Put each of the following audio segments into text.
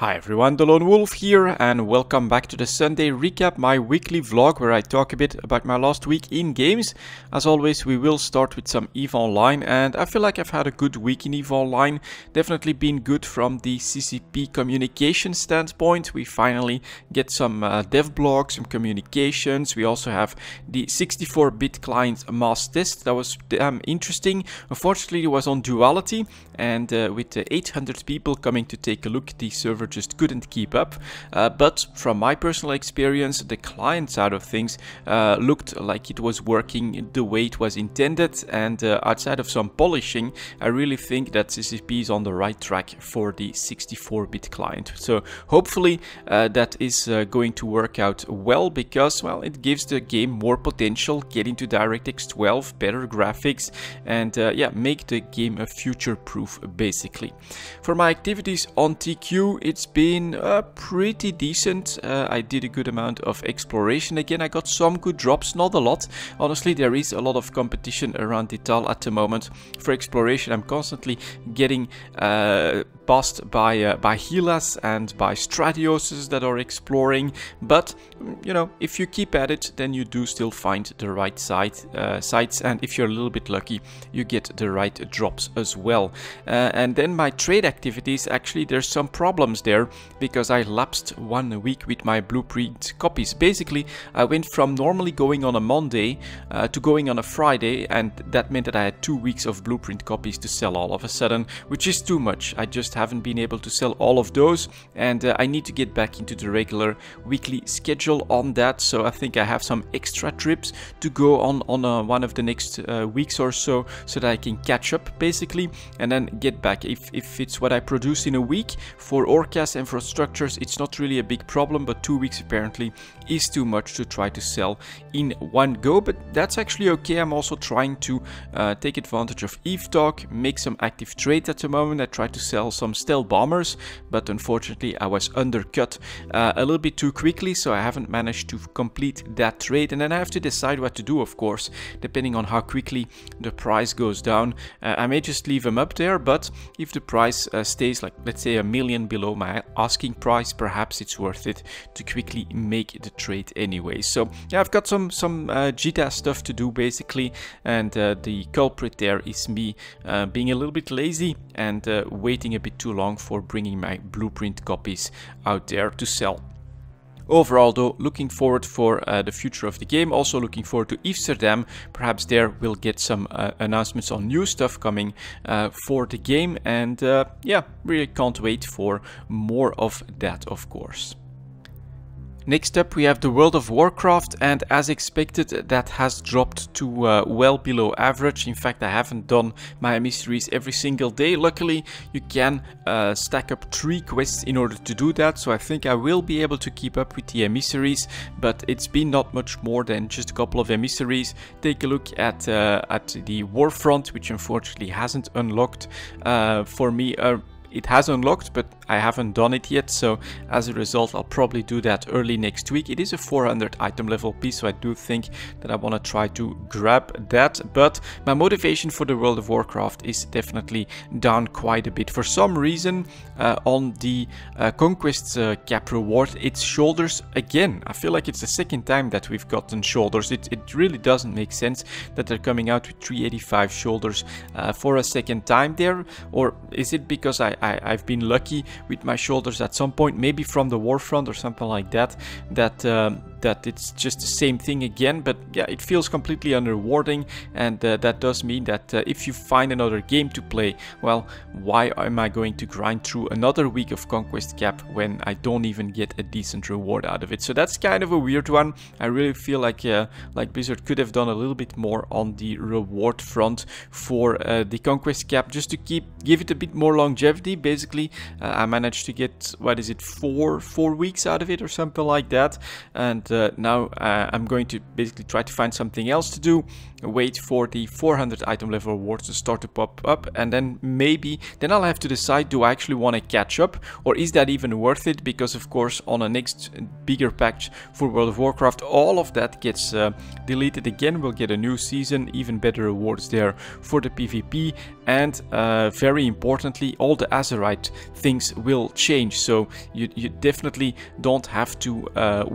Hi everyone, delonewolf here and welcome back to the Sunday recap, my weekly vlog where I talk a bit about my last week in games. As always, we will start with some EVE Online and I feel like I've had a good week in EVE Online. Definitely been good from the CCP communication standpoint. We finally get some dev blogs, some communications. We also have the 64-bit client mass test. That was interesting. Unfortunately, it was on Duality and with 800 people coming to take a look, the server just couldn't keep up, but from my personal experience, the client side of things looked like it was working the way it was intended, and outside of some polishing, I really think that CCP is on the right track for the 64-bit client. So hopefully that is going to work out well, because well, it gives the game more potential, get into DirectX 12, better graphics, and yeah, make the game a future-proof basically. For my activities on TQ, it's been pretty decent. I did a good amount of exploration again. I got some good drops, not a lot. Honestly, there is a lot of competition around Detal at the moment. For exploration, I'm constantly getting passed by Helas and by Stradioses that are exploring. But, you know, if you keep at it, then you do still find the right sites. And if you're a little bit lucky, you get the right drops as well. And then my trade activities, actually, there's some problems there because I lapsed 1 week with my blueprint copies. Basically, I went from normally going on a Monday to going on a Friday, and that meant that I had 2 weeks of blueprint copies to sell all of a sudden, which is too much. I just haven't been able to sell all of those, and I need to get back into the regular weekly schedule on that. So I think I have some extra trips to go on one of the next weeks or so that I can catch up basically, and then get back. If it's what I produce in a week for Orcas and for structures, it's not really a big problem, but 2 weeks apparently is too much to try to sell in one go. But that's actually okay. I'm also trying to take advantage of EVE Talk, make some active trades at the moment. I tried to sell some stealth bombers, but unfortunately I was undercut a little bit too quickly, so I haven't managed to complete that trade. And then I have to decide what to do, of course, depending on how quickly the price goes down. I may just leave them up there, but if the price stays like, let's say, 1 million below my asking price, perhaps it's worth it to quickly make the trade anyway. So yeah, I've got some GTAS stuff to do basically, and the culprit there is me being a little bit lazy and waiting a bit too long for bringing my blueprint copies out there to sell. Overall though, looking forward for the future of the game, also looking forward to Amsterdam. Perhaps there we'll get some announcements on new stuff coming for the game, and yeah, really can't wait for more of that, of course. Next up we have the World of Warcraft, and as expected that has dropped to well below average. In fact, I haven't done my emissaries every single day. Luckily you can stack up 3 quests in order to do that, so I think I will be able to keep up with the emissaries, but it's been not much more than just a couple of emissaries. Take a look at the Warfront, which unfortunately hasn't unlocked for me. It has unlocked, but I haven't done it yet, so as a result I'll probably do that early next week. It is a 400 item level piece, so I do think that I want to try to grab that, but my motivation for the World of Warcraft is definitely down quite a bit. For some reason on the Conquest cap reward, it's shoulders again. I feel like it's the second time that we've gotten shoulders. It really doesn't make sense that they're coming out with 385 shoulders for a second time there, or is it because I've been lucky with my shoulders at some point, maybe from the Warfront or something like that, that it's just the same thing again. But yeah, it feels completely unrewarding, and that does mean that if you find another game to play, well, why am I going to grind through another week of Conquest cap when I don't even get a decent reward out of it? So that's kind of a weird one. I really feel like Blizzard could have done a little bit more on the reward front for the Conquest cap, just to give it a bit more longevity. Basically, I managed to get, what is it, four weeks out of it or something like that, and but now I'm going to basically try to find something else to do, wait for the 400 item level rewards to start to pop up, and then then I'll have to decide, do I actually want to catch up, or is that even worth it? Because of course on a next bigger patch for World of Warcraft, all of that gets deleted again. We'll get a new season, even better rewards there for the PvP, and very importantly, all the Azerite things will change. So you definitely don't have to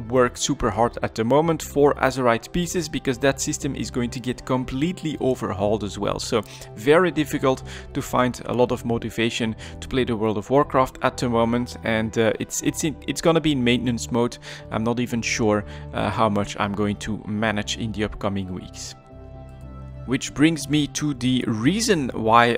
work super hard at the moment for Azerite pieces, because that system is going to get completely overhauled as well. So very difficult to find a lot of motivation to play the World of Warcraft at the moment, and it's gonna be in maintenance mode. I'm not even sure how much I'm going to manage in the upcoming weeks. Which brings me to the reason why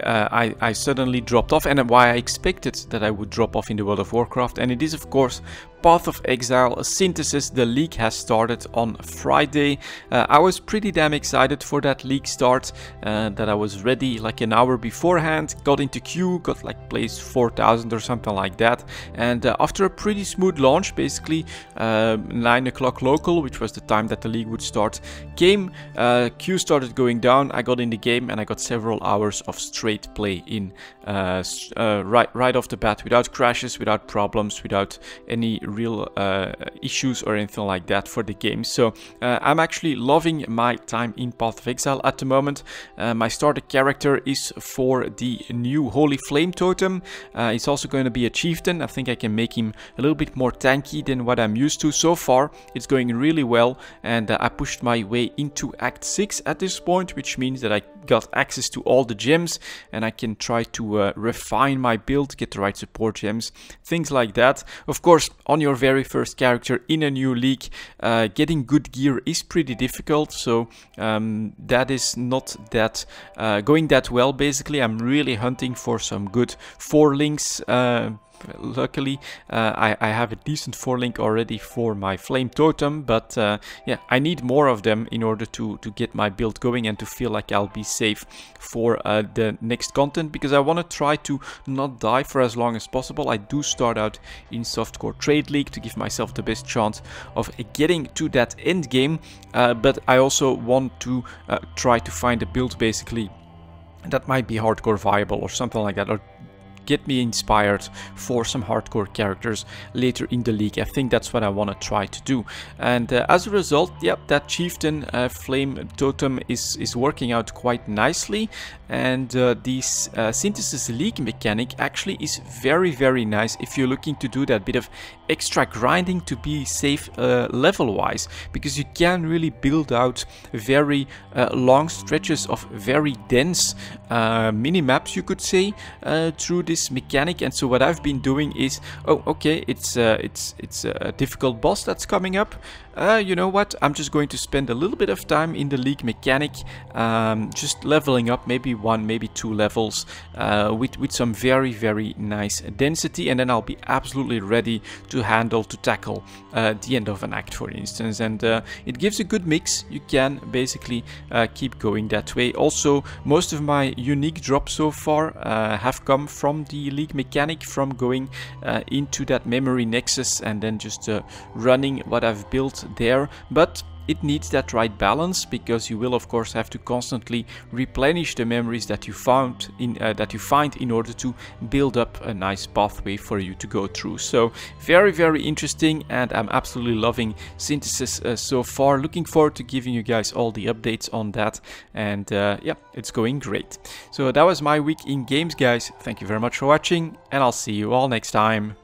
I suddenly dropped off, and why I expected that I would drop off in the World of Warcraft, and it is of course Path of Exile Synthesis. The league has started on Friday. I was pretty damn excited for that league start, that I was ready like an hour beforehand, got into queue, got like place 4000 or something like that, and after a pretty smooth launch, basically 9 o'clock local, which was the time that the league would start, queue started going down. I got in the game and I got several hours of straight play in right off the bat, without crashes, without problems, without any real issues or anything like that for the game. So I'm actually loving my time in Path of Exile at the moment. My starter character is for the new Holy Flame Totem. He's also going to be a chieftain. I think I can make him a little bit more tanky than what I'm used to. So far it's going really well, and I pushed my way into Act 6 at this point, which means that I got access to all the gems, and I can try to refine my build, get the right support gems, things like that. Of course, on your very first character in a new league, getting good gear is pretty difficult, so that is not that going that well. Basically, I'm really hunting for some good 4-links. Luckily, I have a decent 4-link already for my Flame Totem, but yeah, I need more of them in order to get my build going and to feel like I'll be safe for the next content, because I want to try to not die for as long as possible. I do start out in Softcore Trade League to give myself the best chance of getting to that end game, but I also want to try to find a build basically that might be hardcore viable or something like that, or get me inspired for some hardcore characters later in the league. I think that's what I want to try to do, and as a result, yep, that chieftain flame totem is working out quite nicely, and this synthesis league mechanic actually is very nice if you're looking to do that bit of extra grinding to be safe level wise, because you can really build out very long stretches of very dense mini maps, you could say, through this mechanic. And so what I've been doing is, oh okay, it's a difficult boss that's coming up, you know what, I'm just going to spend a little bit of time in the league mechanic, just leveling up maybe 1, maybe 2 levels with some very nice density, and then I'll be absolutely ready to tackle the end of an act, for instance. And it gives a good mix. You can basically keep going that way. Also, most of my unique drops so far have come from the league mechanic, from going into that memory nexus and then just running what I've built there. But it needs that right balance, because you will of course have to constantly replenish the memories that you find in order to build up a nice pathway for you to go through. So very interesting, and I'm absolutely loving synthesis so far. Looking forward to giving you guys all the updates on that, and yeah, it's going great. So that was my week in games, guys. Thank you very much for watching, and I'll see you all next time.